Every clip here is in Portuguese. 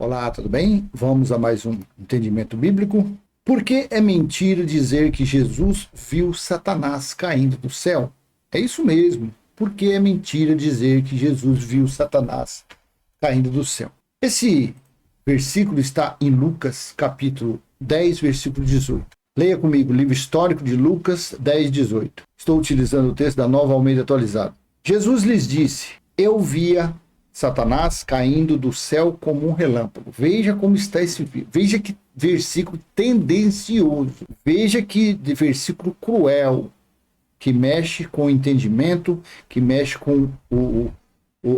Olá, tudo bem? Vamos a mais um entendimento bíblico. Por que é mentira dizer que Jesus viu Satanás caindo do céu? É isso mesmo. Por que é mentira dizer que Jesus viu Satanás caindo do céu? Esse versículo está em Lucas, capítulo 10, versículo 18. Leia comigo o livro histórico de Lucas 10, 18. Estou utilizando o texto da Nova Almeida atualizada. Jesus lhes disse: eu via Satanás caindo do céu como um relâmpago. Veja como está esse. Veja que versículo tendencioso. Veja que versículo cruel, que mexe com o entendimento, que mexe com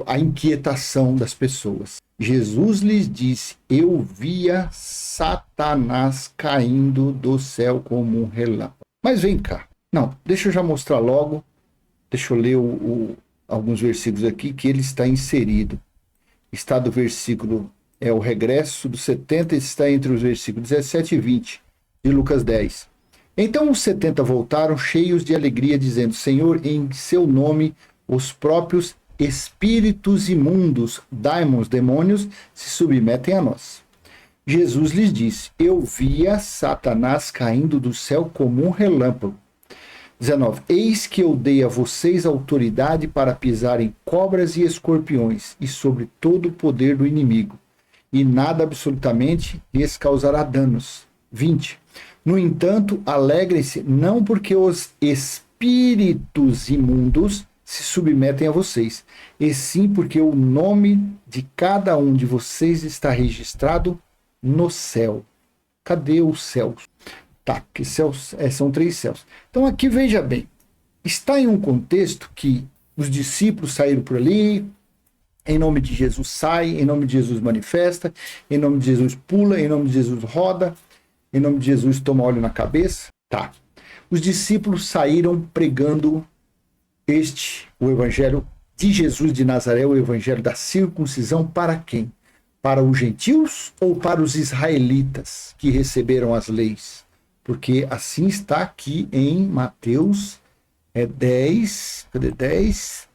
a inquietação das pessoas. Jesus lhes disse: eu via Satanás caindo do céu como um relâmpago. Mas vem cá. Não, deixa eu já mostrar logo. Deixa eu ler alguns versículos aqui que ele está inserido. Está do versículo, o regresso do 70, está entre os versículos 17 e 20 de Lucas 10. Então os 70 voltaram cheios de alegria, dizendo: Senhor, em seu nome os próprios espíritos imundos, demônios, se submetem a nós. Jesus lhes disse: eu via Satanás caindo do céu como um relâmpago. 19. Eis que eu dei a vocês autoridade para pisarem cobras e escorpiões e sobre todo o poder do inimigo, e nada absolutamente lhes causará danos. 20. No entanto, alegrem-se não porque os espíritos imundos se submetem a vocês, e sim porque o nome de cada um de vocês está registrado no céu. Cadê os céus? Tá, que céus são 3 céus. Então aqui veja bem, está em um contexto que os discípulos saíram por ali, em nome de Jesus sai, em nome de Jesus manifesta, em nome de Jesus pula, em nome de Jesus roda, em nome de Jesus toma óleo na cabeça. Tá. Os discípulos saíram pregando o evangelho de Jesus de Nazaré, o evangelho da circuncisão, para quem? Para os gentios ou para os israelitas que receberam as leis? Porque assim está aqui em Mateus 10,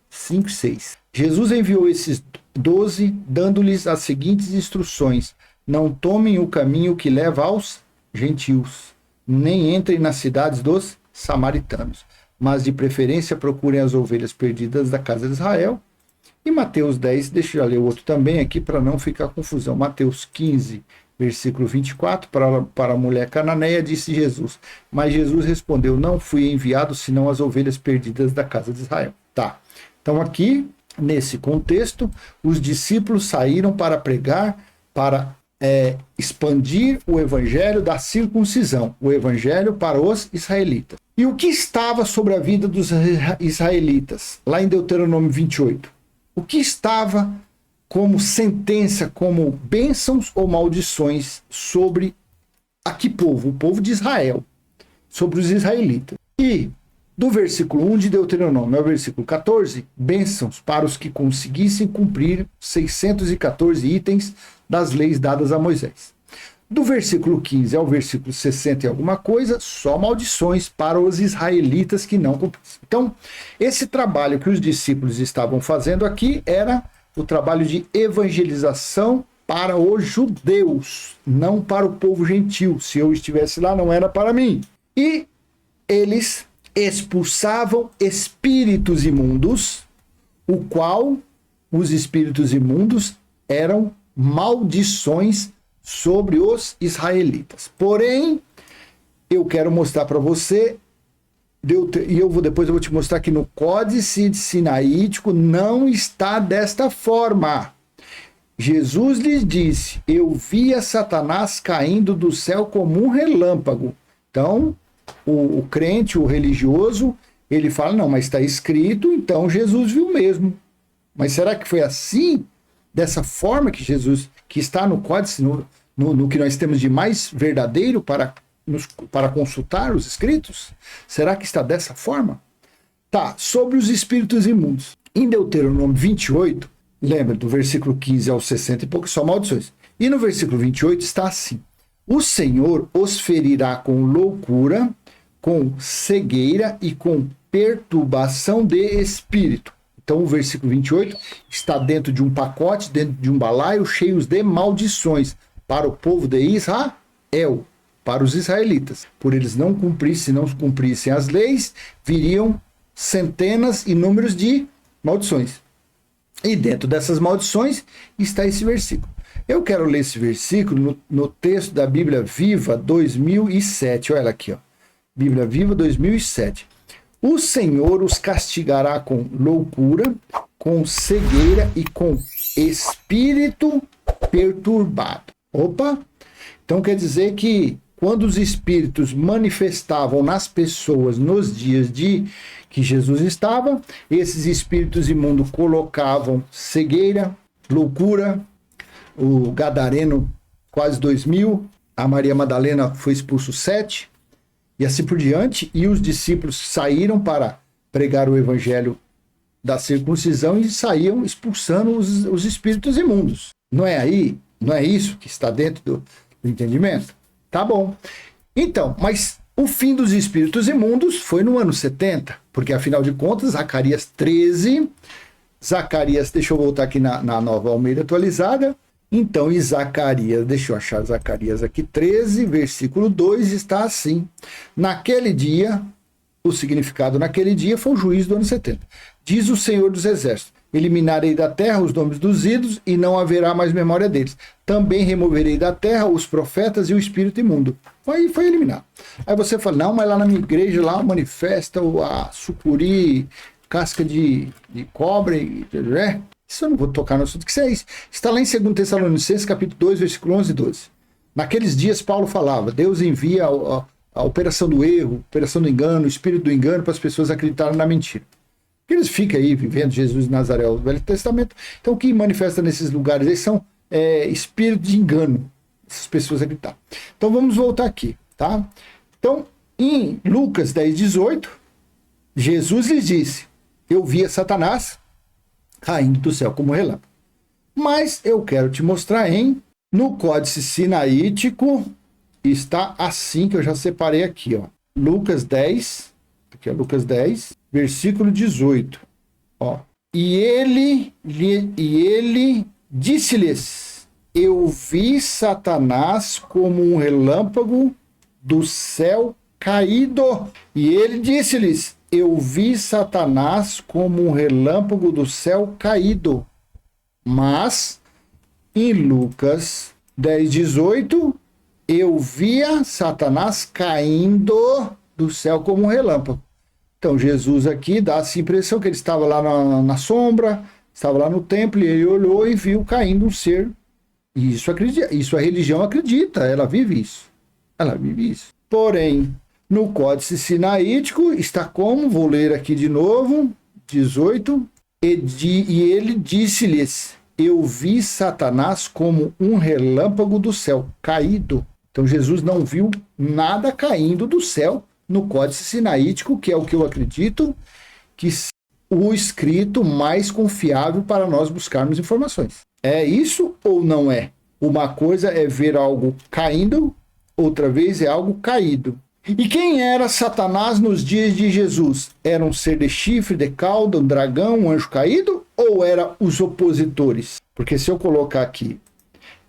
5 e 6. Jesus enviou esses 12, dando-lhes as seguintes instruções: não tomem o caminho que leva aos gentios, nem entrem nas cidades dos samaritanos, mas de preferência procurem as ovelhas perdidas da casa de Israel. E Mateus 10, deixa eu ler o outro também aqui para não ficar confusão. Mateus 15, versículo 24, para a mulher cananeia, disse Jesus: mas Jesus respondeu: não fui enviado senão as ovelhas perdidas da casa de Israel. Tá. Então aqui, nesse contexto, os discípulos saíram para pregar, para expandir o evangelho da circuncisão, o evangelho para os israelitas. E o que estava sobre a vida dos israelitas? Lá em Deuteronômio 28. O que estava como sentença, como bênçãos ou maldições sobre a que povo? O povo de Israel, sobre os israelitas. E do versículo 1 de Deuteronômio ao versículo 14, bênçãos para os que conseguissem cumprir 614 itens das leis dadas a Moisés. Do versículo 15 ao versículo 60 e alguma coisa, só maldições para os israelitas que não cumprissem. Então, esse trabalho que os discípulos estavam fazendo aqui era o trabalho de evangelização para os judeus, não para o povo gentil. Se eu estivesse lá, não era para mim. E eles expulsavam espíritos imundos, o qual os espíritos imundos eram maldições sobre os israelitas. Porém, eu quero mostrar para você, depois eu vou te mostrar que no Códice Sinaítico não está desta forma. Jesus lhes disse: eu via Satanás caindo do céu como um relâmpago. Então, o crente, o religioso, ele fala: não, mas está escrito, então Jesus viu mesmo. Mas será que foi assim? Dessa forma que Jesus, que está no Códice, no que nós temos de mais verdadeiro para consultar os escritos? Será que está dessa forma? Tá, sobre os espíritos imundos. Em Deuteronômio 28, lembra do versículo 15 ao 60 e pouco, só maldições. E no versículo 28 está assim: o Senhor os ferirá com loucura, com cegueira e com perturbação de espírito. Então, o versículo 28 está dentro de um pacote, dentro de um balaio, cheios de maldições para o povo de Israel, para os israelitas. Por eles não cumprissem, se não cumprissem as leis, viriam centenas e números de maldições. E dentro dessas maldições está esse versículo. Eu quero ler esse versículo no texto da Bíblia Viva 2007. Olha aqui, ó. Bíblia Viva 2007. O Senhor os castigará com loucura, com cegueira e com espírito perturbado. Opa! Então quer dizer que quando os espíritos manifestavam nas pessoas nos dias de que Jesus estava, esses espíritos imundos colocavam cegueira, loucura, o Gadareno quase 2.000, a Maria Madalena foi expulso 7, e assim por diante, e os discípulos saíram para pregar o evangelho da circuncisão e saíam expulsando os espíritos imundos. Não é aí? Não é isso que está dentro do entendimento? Tá bom. Então, mas o fim dos espíritos imundos foi no ano 70, porque afinal de contas, Zacarias 13, deixa eu voltar aqui na Nova Almeida atualizada. Então, em Zacarias, deixa eu achar Zacarias aqui, 13, versículo 2, está assim. Naquele dia, o significado naquele dia foi o juízo do ano 70. Diz o Senhor dos Exércitos: eliminarei da terra os nomes dos ídolos e não haverá mais memória deles. Também removerei da terra os profetas e o espírito imundo. Aí foi eliminado. Aí você fala, não, mas lá na minha igreja, lá manifesta a sucuri, casca de cobre, né? Isso eu não vou tocar no assunto, que isso é isso. Está lá em 2 Tessalonicenses, capítulo 2, versículo 11 e 12. Naqueles dias, Paulo falava, Deus envia a operação do erro, operação do engano, o espírito do engano para as pessoas acreditarem na mentira. Porque eles ficam aí vivendo Jesus de Nazaré, o Velho Testamento. Então, o que manifesta nesses lugares aí são espíritos de engano, essas pessoas acreditarem. Então, vamos voltar aqui, tá? Então, em Lucas 10, 18, Jesus lhes disse, eu via Satanás caindo do céu como relâmpago. Mas eu quero te mostrar no Códice Sinaítico, está assim, que eu já separei aqui, ó. Lucas 10, aqui é Lucas 10, versículo 18, ó. E ele disse-lhes, eu vi Satanás como um relâmpago do céu caído. E ele disse-lhes, eu vi Satanás como um relâmpago do céu caído. Mas, em Lucas 10, 18, eu via Satanás caindo do céu como um relâmpago. Então, Jesus aqui dá essa impressão que ele estava lá na sombra, estava lá no templo, e ele olhou e viu caindo um ser. E isso a religião acredita, ela vive isso. Ela vive isso. Porém, no Códice Sinaítico está como, vou ler aqui de novo, 18, e ele disse-lhes, eu vi Satanás como um relâmpago do céu, caído. Então Jesus não viu nada caindo do céu no Códice Sinaítico, que é o que eu acredito, que o escrito mais confiável para nós buscarmos informações. É isso ou não é? Uma coisa é ver algo caindo, outra vez é algo caído. E quem era Satanás nos dias de Jesus? Era um ser de chifre, de cauda, um dragão, um anjo caído? Ou era os opositores? Porque se eu colocar aqui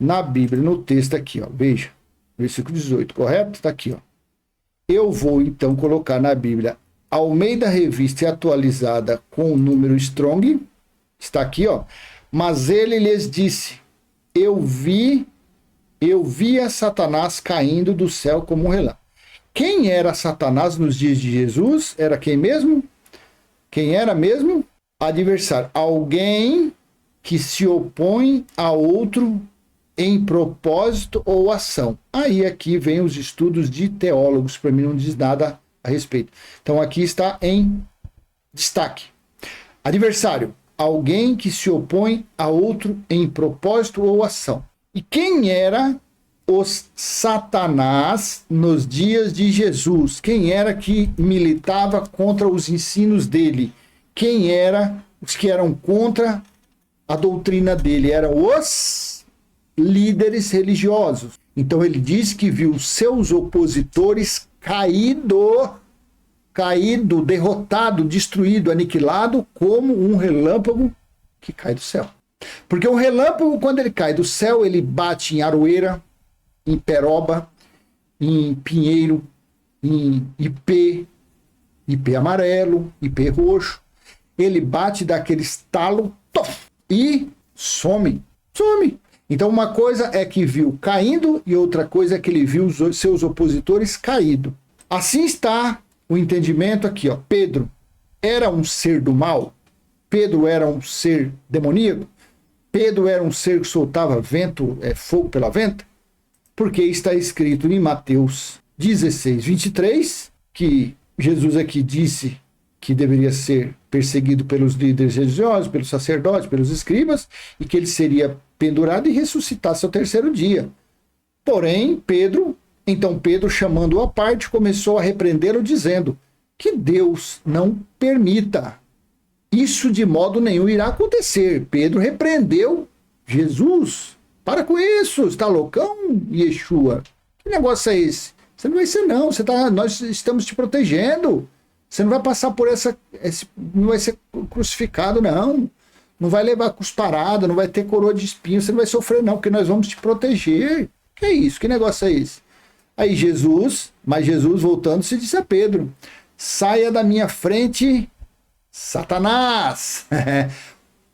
na Bíblia, no texto aqui, ó, veja, versículo 18, correto? Está aqui, ó. Eu vou então colocar na Bíblia Almeida Revista e Atualizada com o número Strong, está aqui, ó. Mas ele lhes disse, eu via Satanás caindo do céu como um relâmpago. Quem era Satanás nos dias de Jesus? Era quem mesmo? Quem era mesmo? Adversário. Alguém que se opõe a outro em propósito ou ação. Aí aqui vem os estudos de teólogos, para mim não diz nada a respeito. Então aqui está em destaque. Adversário. Alguém que se opõe a outro em propósito ou ação. E quem era os Satanás nos dias de Jesus? Quem era que militava contra os ensinos dele? Quem era os que eram contra a doutrina dele? Eram os líderes religiosos. Então ele diz que viu seus opositores caído caído, derrotado, destruído, aniquilado, como um relâmpago que cai do céu. Porque o relâmpago, quando ele cai do céu, ele bate em aroeira, em peroba, em pinheiro, em ipê amarelo, ipê roxo. Ele bate daquele estalo e some. Então uma coisa é que viu caindo e outra coisa é que ele viu os seus opositores caído. Assim está o entendimento aqui, ó. Pedro era um ser do mal? Pedro era um ser demoníaco? Pedro era um ser que soltava fogo pela venta? Porque está escrito em Mateus 16, 23, que Jesus aqui disse que deveria ser perseguido pelos líderes religiosos, pelos sacerdotes, pelos escribas, e que ele seria pendurado e ressuscitasse ao terceiro dia. Porém, Pedro, chamando-o à parte, começou a repreendê-lo, dizendo que Deus não permita. Isso de modo nenhum irá acontecer. Pedro repreendeu Jesus. Para com isso, está loucão, Yeshua? Que negócio é esse? Você não vai ser não, nós estamos te protegendo. Você não vai passar por não vai ser crucificado não. Não vai levar cusparada, não vai ter coroa de espinho, você não vai sofrer não, porque nós vamos te proteger. Que é isso? Que negócio é esse? Aí Jesus voltando-se disse a Pedro: saia da minha frente, Satanás.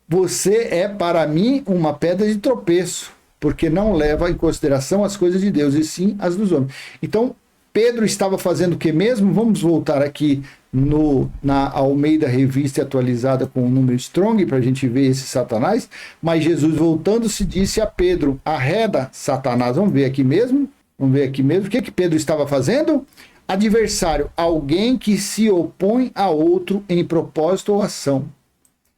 Você é para mim uma pedra de tropeço, porque não leva em consideração as coisas de Deus, e sim as dos homens. Então, Pedro estava fazendo o que mesmo? Vamos voltar aqui na Almeida Revista Atualizada com o número Strong, para a gente ver esse Satanás. Mas Jesus, voltando-se, disse a Pedro: arreda, Satanás. Vamos ver aqui mesmo? O que Pedro estava fazendo? Adversário, alguém que se opõe a outro em propósito ou ação.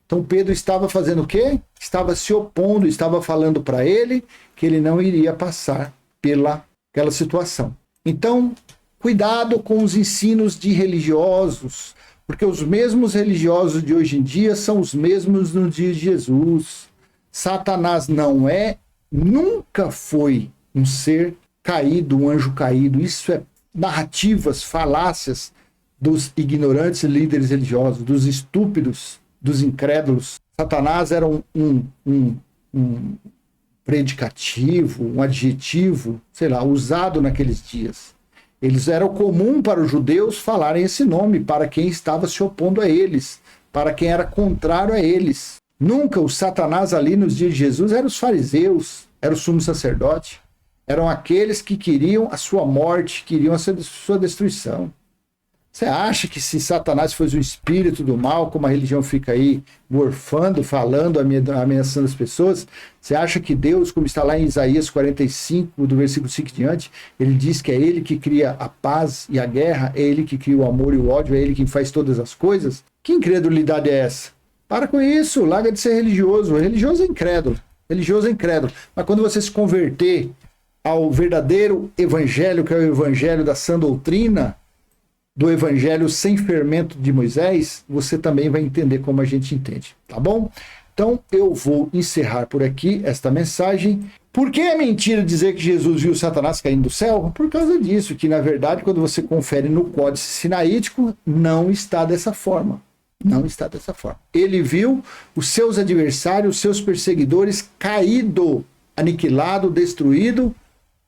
Então Pedro estava fazendo o quê? Estava se opondo, estava falando para ele que ele não iria passar pelaquela situação. Então, cuidado com os ensinos de religiosos, porque os mesmos religiosos de hoje em dia são os mesmos no dia de Jesus. Satanás nunca foi um ser caído, um anjo caído. Isso é narrativas, falácias dos ignorantes líderes religiosos, dos estúpidos, dos incrédulos. Satanás era um predicativo, um adjetivo, usado naqueles dias. Eles eram comum para os judeus falarem esse nome para quem estava se opondo a eles, para quem era contrário a eles. Nunca o Satanás ali nos dias de Jesus eram os fariseus, era o sumo sacerdote, eram aqueles que queriam a sua morte, queriam a sua destruição. Você acha que se Satanás fosse um espírito do mal, como a religião fica aí morfando, falando, ameaçando as pessoas, você acha que Deus, como está lá em Isaías 45, do versículo 5 em diante, ele diz que é ele que cria a paz e a guerra, é ele que cria o amor e o ódio, é ele que faz todas as coisas? Que incredulidade é essa? Para com isso, larga de ser religioso. O religioso é incrédulo. Mas quando você se converter ao verdadeiro evangelho, que é o evangelho da sã doutrina, do evangelho sem fermento de Moisés, você também vai entender como a gente entende, tá bom? Então eu vou encerrar por aqui esta mensagem. Por que é mentira dizer que Jesus viu Satanás caindo do céu? Por causa disso, que na verdade quando você confere no Códice Sinaítico, não está dessa forma. Não está dessa forma. Ele viu os seus adversários, os seus perseguidores caído, aniquilado, destruído,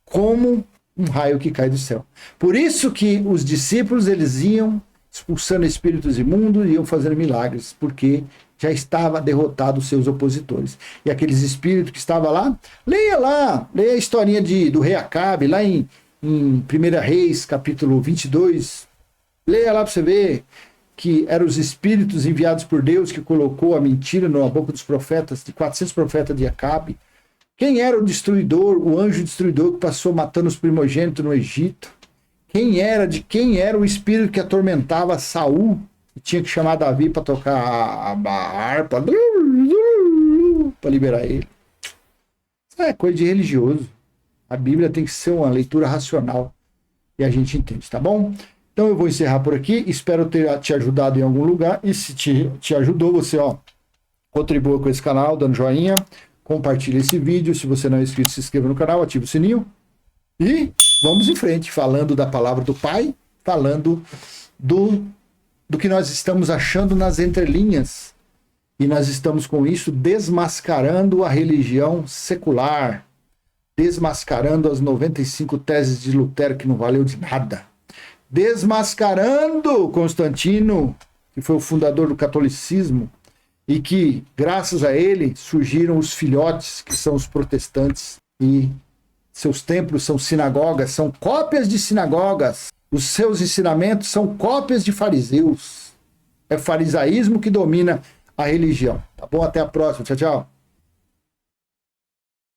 como um raio que cai do céu. Por isso que os discípulos, eles iam expulsando espíritos imundos, iam fazendo milagres, porque já estava derrotado os seus opositores. E aqueles espíritos que estavam lá, leia a historinha do rei Acabe, lá em 1 Reis, capítulo 22, leia lá para você ver que eram os espíritos enviados por Deus que colocou a mentira na boca dos profetas, de 400 profetas de Acabe. Quem era o destruidor, o anjo destruidor que passou matando os primogênitos no Egito? Quem era o espírito que atormentava Saul e tinha que chamar Davi para tocar a harpa para liberar ele? Isso é coisa de religioso. A Bíblia tem que ser uma leitura racional e a gente entende, tá bom? Então eu vou encerrar por aqui. Espero ter te ajudado em algum lugar. E se te ajudou, você contribua com esse canal, dando joinha. Compartilhe esse vídeo. Se você não é inscrito, se inscreva no canal, ative o sininho. E vamos em frente, falando da palavra do Pai, falando do do que nós estamos achando nas entrelinhas. E nós estamos, com isso, desmascarando a religião secular, desmascarando as 95 teses de Lutero, que não valeu de nada, desmascarando Constantino, que foi o fundador do catolicismo, e que, graças a ele, surgiram os filhotes, que são os protestantes, e seus templos são sinagogas, são cópias de sinagogas. Os seus ensinamentos são cópias de fariseus. É o farisaísmo que domina a religião. Tá bom? Até a próxima. Tchau, tchau.